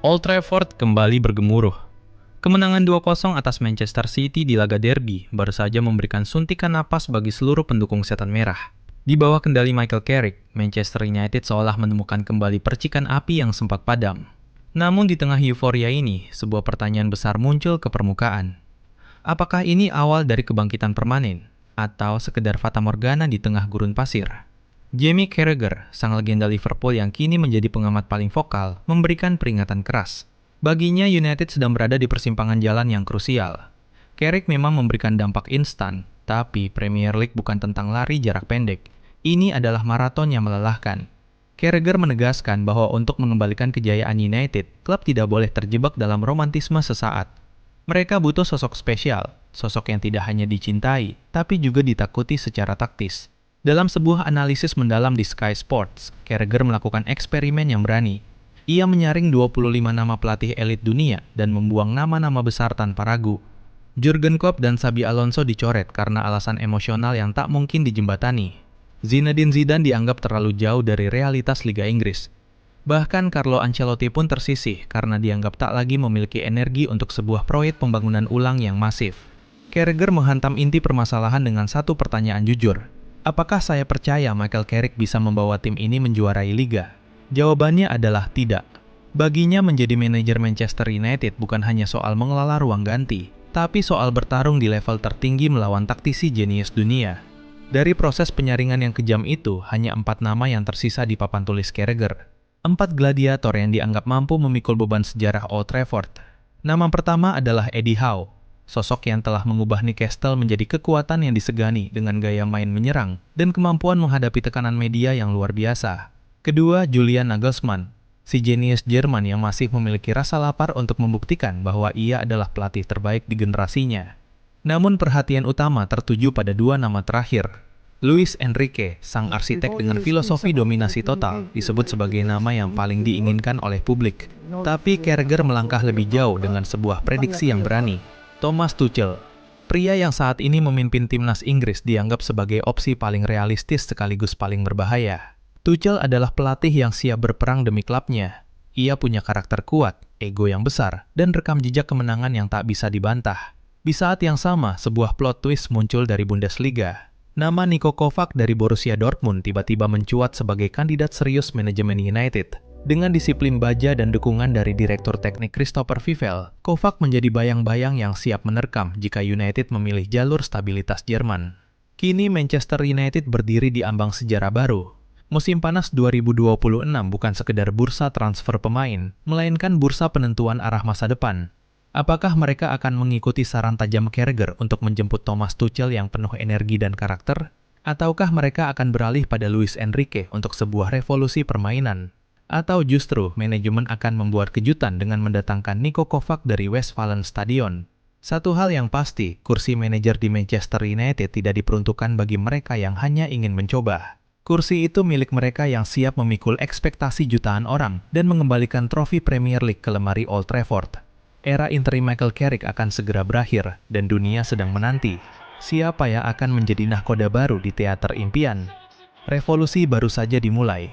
Old Trafford kembali bergemuruh. Kemenangan 2-0 atas Manchester City di laga derby baru saja memberikan suntikan napas bagi seluruh pendukung setan merah. Di bawah kendali Michael Carrick, Manchester United seolah menemukan kembali percikan api yang sempat padam. Namun di tengah euforia ini, sebuah pertanyaan besar muncul ke permukaan. Apakah ini awal dari kebangkitan permanen, atau sekedar fatamorgana di tengah gurun pasir? Jamie Carragher, sang legenda Liverpool yang kini menjadi pengamat paling vokal, memberikan peringatan keras. Baginya United sedang berada di persimpangan jalan yang krusial. Carrick memang memberikan dampak instan, tapi Premier League bukan tentang lari jarak pendek. Ini adalah maraton yang melelahkan. Carragher menegaskan bahwa untuk mengembalikan kejayaan United, klub tidak boleh terjebak dalam romantisme sesaat. Mereka butuh sosok spesial, sosok yang tidak hanya dicintai, tapi juga ditakuti secara taktis. Dalam sebuah analisis mendalam di Sky Sports, Carragher melakukan eksperimen yang berani. Ia menyaring 25 nama pelatih elit dunia dan membuang nama-nama besar tanpa ragu. Jurgen Klopp dan Xabi Alonso dicoret karena alasan emosional yang tak mungkin dijembatani. Zinedine Zidane dianggap terlalu jauh dari realitas Liga Inggris. Bahkan Carlo Ancelotti pun tersisih karena dianggap tak lagi memiliki energi untuk sebuah proyek pembangunan ulang yang masif. Carragher menghantam inti permasalahan dengan satu pertanyaan jujur. Apakah saya percaya Michael Carrick bisa membawa tim ini menjuarai liga? Jawabannya adalah tidak. Baginya menjadi manajer Manchester United bukan hanya soal mengelola ruang ganti, tapi soal bertarung di level tertinggi melawan taktisi jenius dunia. Dari proses penyaringan yang kejam itu, hanya 4 nama yang tersisa di papan tulis Carragher. 4 gladiator yang dianggap mampu memikul beban sejarah Old Trafford. Nama pertama adalah Eddie Howe. Sosok yang telah mengubah Newcastle menjadi kekuatan yang disegani dengan gaya main menyerang dan kemampuan menghadapi tekanan media yang luar biasa. Kedua, Julian Nagelsmann, si jenius Jerman yang masih memiliki rasa lapar untuk membuktikan bahwa ia adalah pelatih terbaik di generasinya. Namun perhatian utama tertuju pada 2 nama terakhir. Luis Enrique, sang arsitek dengan filosofi dominasi total, disebut sebagai nama yang paling diinginkan oleh publik. Tapi Carragher melangkah lebih jauh dengan sebuah prediksi yang berani. Thomas Tuchel, pria yang saat ini memimpin timnas Inggris dianggap sebagai opsi paling realistis sekaligus paling berbahaya. Tuchel adalah pelatih yang siap berperang demi klubnya. Ia punya karakter kuat, ego yang besar, dan rekam jejak kemenangan yang tak bisa dibantah. Di saat yang sama, sebuah plot twist muncul dari Bundesliga. Nama Niko Kovac dari Borussia Dortmund tiba-tiba mencuat sebagai kandidat serius manajemen United. Dengan disiplin baja dan dukungan dari Direktur Teknik Christopher Vivell, Kovac menjadi bayang-bayang yang siap menerkam jika United memilih jalur stabilitas Jerman. Kini Manchester United berdiri di ambang sejarah baru. Musim panas 2026 bukan sekedar bursa transfer pemain, melainkan bursa penentuan arah masa depan. Apakah mereka akan mengikuti saran tajam Carragher untuk menjemput Thomas Tuchel yang penuh energi dan karakter? Ataukah mereka akan beralih pada Luis Enrique untuk sebuah revolusi permainan? Atau justru manajemen akan membuat kejutan dengan mendatangkan Niko Kovac dari Westfalen Stadion? Satu hal yang pasti, kursi manajer di Manchester United tidak diperuntukkan bagi mereka yang hanya ingin mencoba. Kursi itu milik mereka yang siap memikul ekspektasi jutaan orang dan mengembalikan trofi Premier League ke lemari Old Trafford. Era interim Michael Carrick akan segera berakhir dan dunia sedang menanti. Siapa yang akan menjadi nahkoda baru di teater impian? Revolusi baru saja dimulai.